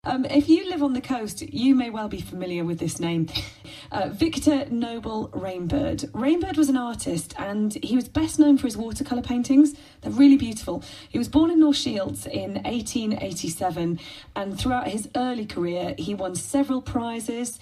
If you live on the coast, you may well be familiar with this name. Victor Noble Rainbird. Rainbird was an artist and he was best known for his watercolour paintings. They're really beautiful. He was born in North Shields in 1887 and throughout his early career he won several prizes.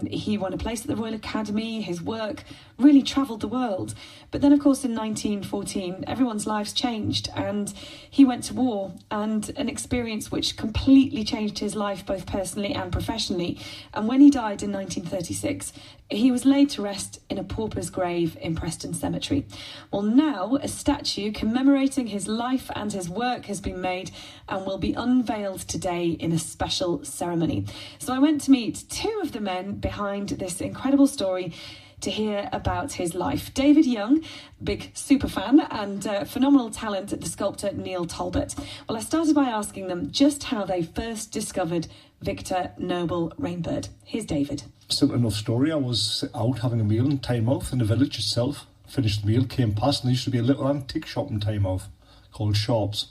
He won a place at the Royal Academy. His work really travelled the world. But then, of course, in 1914, everyone's lives changed and he went to war, and an experience which completely changed his life both personally and professionally. And when he died in 1936, he was laid to rest in a pauper's grave in Preston Cemetery. Well, now a statue commemorating his life and his work has been made and will be unveiled today in a special ceremony. So I went to meet two of the men behind this incredible story to hear about his life. David Young, big super fan, and phenomenal talent, the sculptor Neil Talbot. Well, I started by asking them just how they first discovered Victor Noble Rainbird. Here's David. Simple enough story. I was out having a meal in Tynemouth in the village itself. Finished the meal, came past, and there used to be a little antique shop in Tynemouth called Sharps.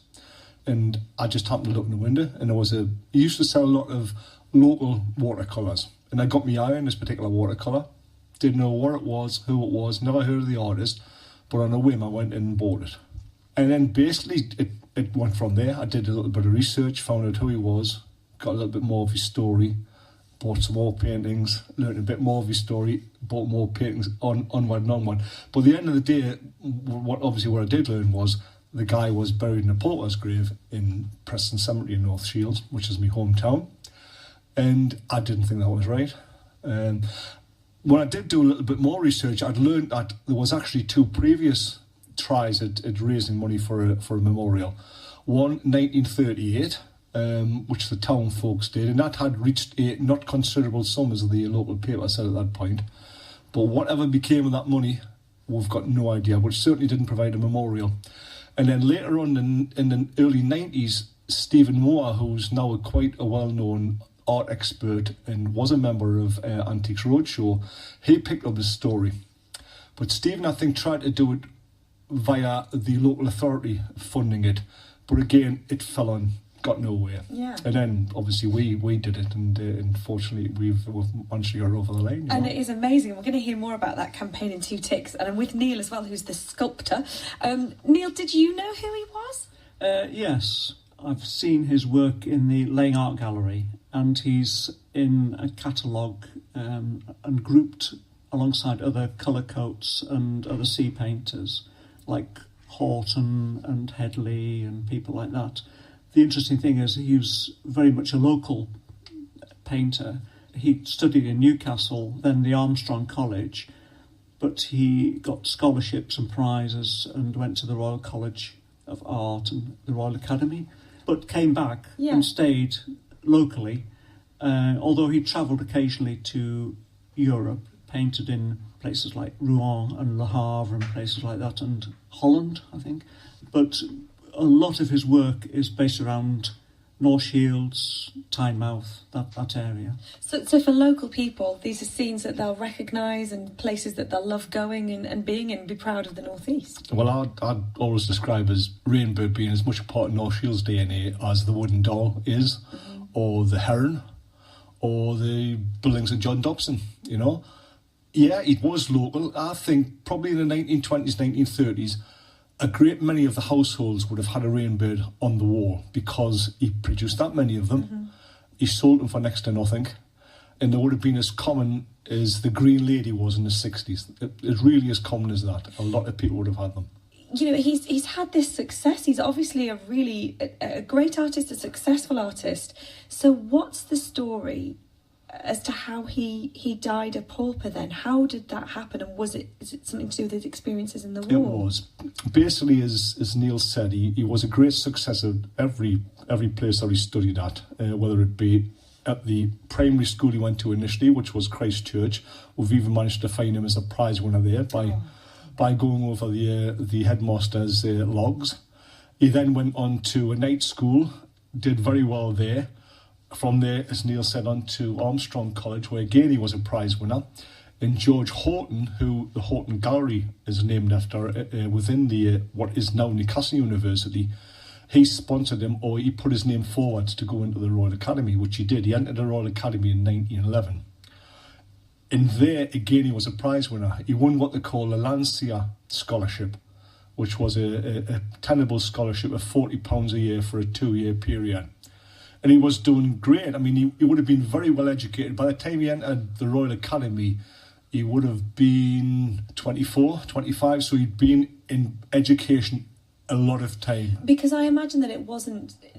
And I just happened to look in the window, and he used to sell a lot of local watercolours. And I got my eye on this particular watercolour. Didn't know what it was, who it was, never heard of the artist, but on a whim I went in and bought it. And then basically it went from there. I did a little bit of research, found out who he was, got a little bit more of his story, bought some more paintings, learned a bit more of his story, bought more paintings onward and onward. But at the end of the day, what I did learn was the guy was buried in a pauper's grave in Preston Cemetery in North Shields, which is my hometown. And I didn't think that was right. When I did do a little bit more research, I'd learned that there was actually two previous tries at raising money for a memorial. One, 1938, which the town folks did, and that had reached a not considerable sum, as the local paper said at that point. But whatever became of that money, we've got no idea, which certainly didn't provide a memorial. And then later on in the early 90s, Stephen Moore, who's now quite a well-known art expert and was a member of Antiques Roadshow, he picked up the story. But Stephen, I think, tried to do it via the local authority funding it. But again, it fell on, got nowhere. Yeah. And then, obviously, we did it, and unfortunately, we've managed to get over the line. And it is amazing. We're going to hear more about that campaign in 2 ticks. And I'm with Neil as well, who's the sculptor. Neil, did you know who he was? Yes. I've seen his work in the Lain Art Gallery, and he's in a catalogue and grouped alongside other colour coats and other sea painters like Horton and Headley and people like that. The interesting thing is he was very much a local painter. He studied in Newcastle, then the Armstrong College, but he got scholarships and prizes and went to the Royal College of Art and the Royal Academy, but came back and stayed locally, although he travelled occasionally to Europe, painted in places like Rouen and Le Havre and places like that, and Holland, I think. But a lot of his work is based around North Shields, Tynemouth, that area. So for local people, these are scenes that they'll recognise and places that they'll love going and being in and be proud of the North East. Well, I'd always describe as Rainbird being as much a part of North Shields DNA as the wooden doll is, or the heron, or the buildings of John Dobson, you know. Yeah, it was local. I think probably in the 1920s, 1930s, a great many of the households would have had a Rainbird on the wall because he produced that many of them. He sold them for next to nothing, and they would have been as common as the Green Lady was in the 60s. It really is common as that. A lot of people would have had them. You know, he's had this success. He's obviously a great artist, a successful artist. So what's the story as to how he died a pauper then? How did that happen, and is it something to do with his experiences in the war? It was. Basically, as Neil said, he was a great success at every place that he studied at, whether it be at the primary school he went to initially, which was Christchurch. We've even managed to find him as a prize winner there by going over the headmaster's logs. He then went on to a night school, did very well there. From there, as Neil said, on to Armstrong College, where again he was a prize winner. And George Horton, who the Horton Gallery is named after, within the what is now Newcastle University, he sponsored him, or he put his name forward to go into the Royal Academy, which he did. He entered the Royal Academy in 1911. And there, again, he was a prize winner. He won what they call the Lancia Scholarship, which was a tenable scholarship of £40 a year for a 2-year period. And he was doing great. I mean, he would have been very well educated. By the time he entered the Royal Academy, he would have been 24, 25, so he'd been in education a lot of time. Because I imagine that there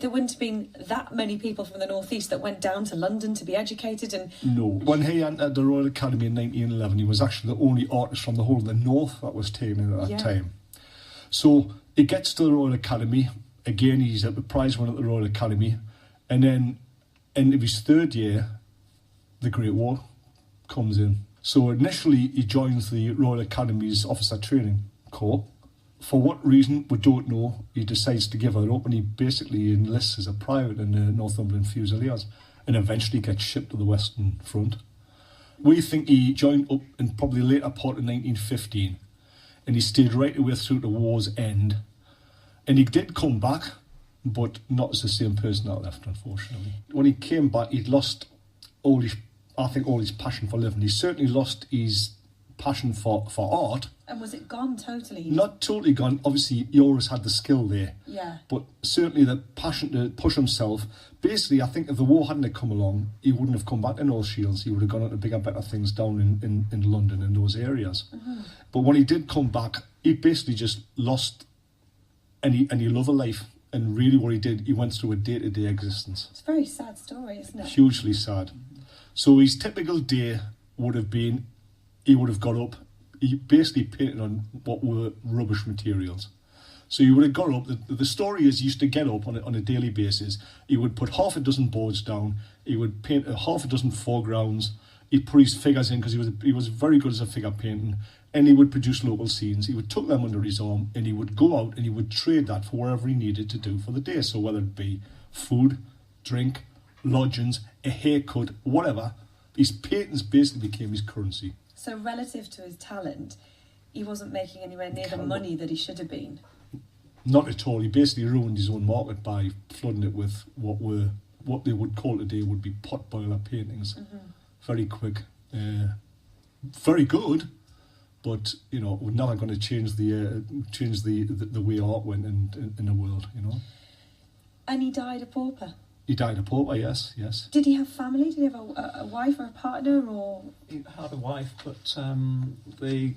wouldn't have been that many people from the North East that went down to London to be educated. And no, when he entered the Royal Academy in 1911, he was actually the only artist from the whole of the North that was taken at that time. So he gets to the Royal Academy, again he's at the prize winner at the Royal Academy, and then in his 3rd year, the Great War comes in. So initially he joins the Royal Academy's Officer Training Corps. For what reason, we don't know. He decides to give it up, and he basically enlists as a private in the Northumberland Fusiliers and eventually gets shipped to the Western Front. We think he joined up in probably the later part of 1915, and he stayed right the way through the war's end. And he did come back, but not as the same person that left, unfortunately. When he came back, he'd lost all his passion for living. He certainly lost his passion for art. And was it gone totally? Not totally gone. Obviously, he always had the skill there. Yeah. But certainly the passion to push himself. Basically, I think if the war hadn't come along, he wouldn't have come back to North Shields. He would have gone on to bigger, better things down in London and those areas. Mm-hmm. But when he did come back, he basically just lost any love of life. And really what he did, he went through a day-to-day existence. It's a very sad story, isn't it? Hugely sad. So his typical day would have been, he would have got up, he basically painted on what were rubbish materials. So he would have got up, the story is he used to get up on a daily basis, he would put half a dozen boards down, he would paint half a dozen foregrounds, he'd put his figures in because he was very good as a figure painting, and he would produce local scenes. He would tuck them under his arm and he would go out and he would trade that for whatever he needed to do for the day. So whether it be food, drink, lodgings, a haircut, whatever, his paintings basically became his currency. So relative to his talent, he wasn't making anywhere near the money that he should have been. Not at all. He basically ruined his own market by flooding it with what they would call today would be pot boiler paintings. Mm-hmm. Very quick, very good, but we're never going to change the way art went in the world. And he died a pauper. He died a pauper, yes. Did he have family? Did he have a wife or a partner? Or he had a wife, but they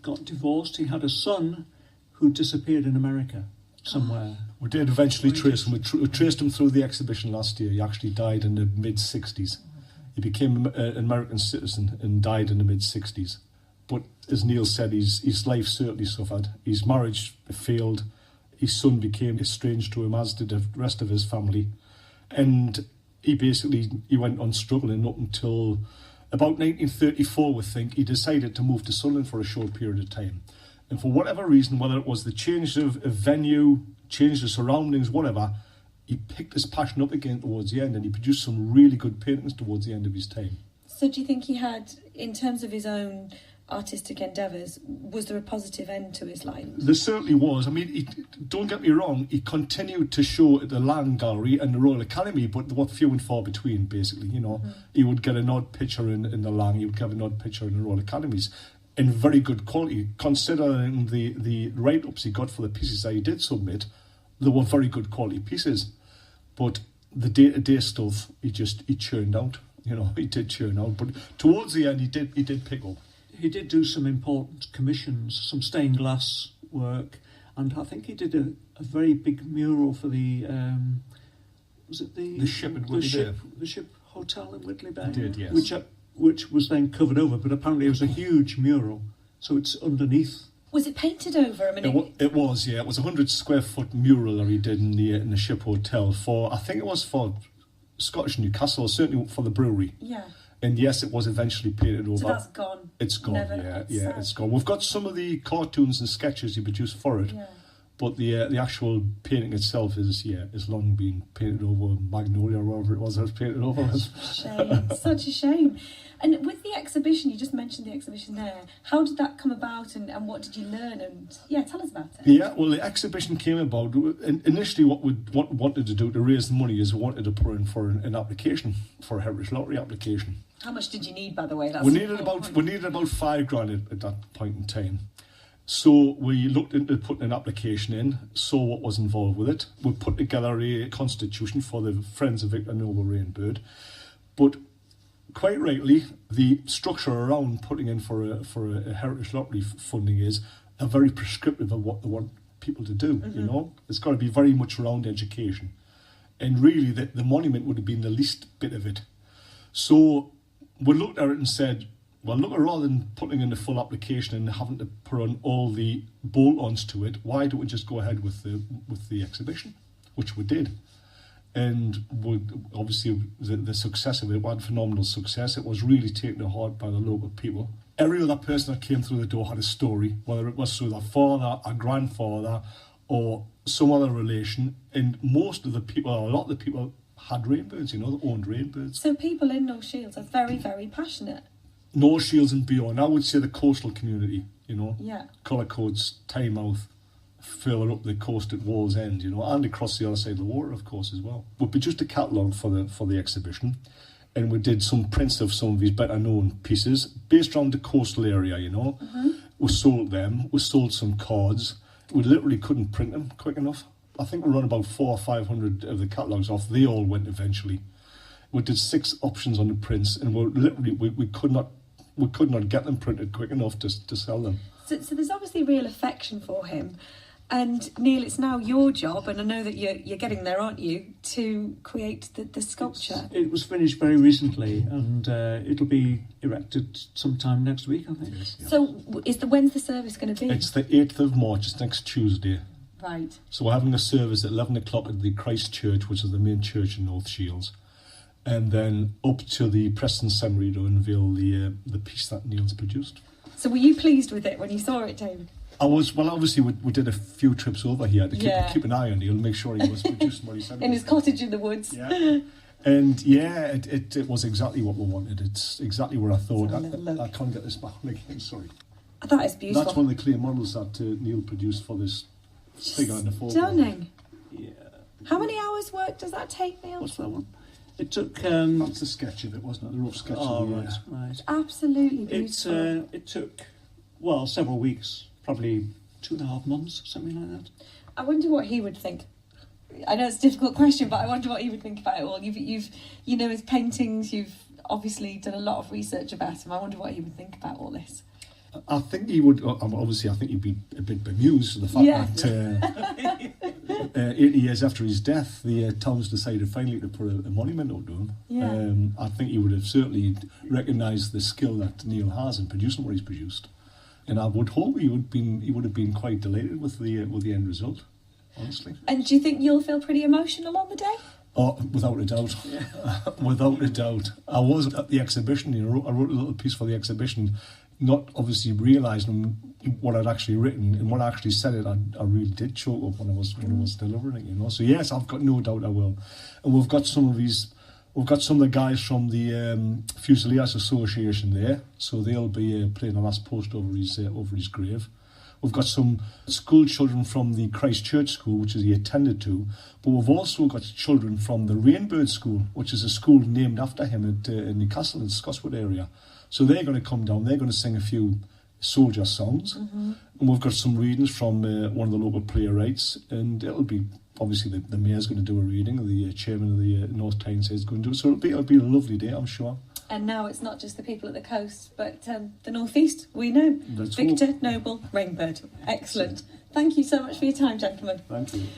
got divorced. He had a son who disappeared in America somewhere. We did eventually trace him. We traced him through the exhibition last year. He actually died in the mid-60s. He became an American citizen and died in the mid-60s. But as Neil said, his life certainly suffered. His marriage failed. His son became estranged to him, as did the rest of his family. And he went on struggling up until about 1934, we think. He decided to move to Sunderland for a short period of time. And for whatever reason, whether it was the change of venue, change of surroundings, whatever, he picked his passion up again towards the end, and he produced some really good paintings towards the end of his time. So do you think he had, in terms of his own artistic endeavours, was there a positive end to his life? There certainly was. I mean, don't get me wrong, he continued to show at the Lain Gallery and the Royal Academy, but there were few and far between, basically. Mm-hmm. He would get an odd picture in the Lain, he would get an odd picture in the Royal Academies, in very good quality. Considering the write-ups he got for the pieces that he did submit, they were very good quality pieces. But the day-to-day stuff, he churned out. He did churn out. But towards the end, he did pick up. He did do some important commissions, some stained glass work, and I think he did a very big mural for the ship in Whitley Bay? The ship hotel in Whitley Bay. He did, yes. Which was then covered over, but apparently it was a huge mural, so it's underneath. Was it painted over? It was, yeah. It was a 100 square foot mural that he did in the ship hotel for, I think it was for Scottish Newcastle, or certainly for the brewery. Yeah. And yes, it was eventually painted over. So that's gone. It's gone. It's gone. We've got some of the cartoons and sketches he produced for it, But the actual painting itself is long been painted over magnolia or whatever it was that was painted over. Shame, such a shame. And with the exhibition, you just mentioned the exhibition there. How did that come about, and what did you learn? And tell us about it. Yeah, well, the exhibition came about. Initially, what we wanted to do to raise the money is we wanted to put in for an application, for a Heritage Lottery application. How much did you need, by the way? We needed about £5,000 at that point in time. So we looked into putting an application in, saw what was involved with it. We put together a constitution for the Friends of Victor Noble Rainbird, but quite rightly, the structure around putting in for a Heritage Lottery funding is very prescriptive of what they want people to do. You know, it's got to be very much around education, and really the monument would have been the least bit of it. So we looked at it and said, well, look, rather than putting in the full application and having to put on all the bolt-ons to it, why don't we just go ahead with the exhibition, which we did. And obviously the success of it, we had phenomenal success. It was really taken to heart by the local people. Every other person that came through the door had a story, whether it was through their father, a grandfather, or some other relation. And most of the people, a lot of the people, had rainbirds, you know, they owned rainbirds. So people in North Shields are very, very passionate. North Shields and beyond. I would say the coastal community, you know. Yeah. Cullercoats, Tynemouth, further up the coast at Wall's End, you know, and across the other side of the water, of course, as well. We produced a catalogue for the exhibition, and we did some prints of some of these better-known pieces based around the coastal area, you know. We sold them. We sold some cards. We literally couldn't print them quick enough. I think we run about 400 or 500 of the catalogues off. They all went eventually. We did 6 options on the prints, and we could not get them printed quick enough to sell them. So there's obviously real affection for him. And Neil, it's now your job, and I know that you're getting there, aren't you, to create the sculpture? It was finished very recently, and it'll be erected sometime next week, I think. Yes, yeah. So when's the service going to be? It's the 8th of March, it's next Tuesday. Right. So we're having a service at 11 o'clock at the Christ Church, which is the main church in North Shields, and then up to the Preston Seminary to unveil the piece that Neil's produced. So were you pleased with it when you saw it, David? I was. Well, obviously we did a few trips over here to keep an eye on Neil, make sure he was producing what he said. In his cottage in the woods. Yeah. And it was exactly what we wanted. It's exactly where I thought. I can't get this back again, sorry. That is beautiful. That's one of the clay models that Neil produced for this figure in the foreground. Stunning. Yeah. How many hours work does that take, Neil? What's that one? It took... That's the sketch of it, wasn't it? The rough sketch of it. Right. Absolutely beautiful. It took, several weeks, probably 2.5 months, something like that. I wonder what he would think. I know it's a difficult question, but I wonder what he would think about it all. You've you know his paintings, you've obviously done a lot of research about him. I wonder what he would think about all this. I think he would, obviously I think he'd be a bit bemused with the fact that 80 years after his death, the Toms decided finally to put a monument up to him. Yeah. I think he would have certainly recognised the skill that Neil has in producing what he's produced. And I would hope he would have been quite delighted with the end result, honestly. And do you think you'll feel pretty emotional on the day? Oh, without a doubt. Without a doubt. I was at the exhibition, I wrote a little piece for the exhibition, not obviously realising what I'd actually written, and when I actually said it, I really did choke up when I was delivering it, you know. So yes, I've got no doubt I will. And we've got some of the guys from the Fusiliers Association there, so they'll be playing the last post over his grave. We've got some school children from the Christ Church School, which he attended to, but we've also got children from the Rainbird School, which is a school named after him in Newcastle, in the Scotswood area. So they're going to come down, they're going to sing a few soldier songs, and we've got some readings from one of the local playwrights, and it'll be, obviously the mayor's going to do a reading, the chairman of the North Tyneside is going to do it, so it'll be a lovely day, I'm sure. And now it's not just the people at the coast, but the North East, we know. Victor Noble Rainbird. Excellent. Thank you so much for your time, gentlemen. Thank you.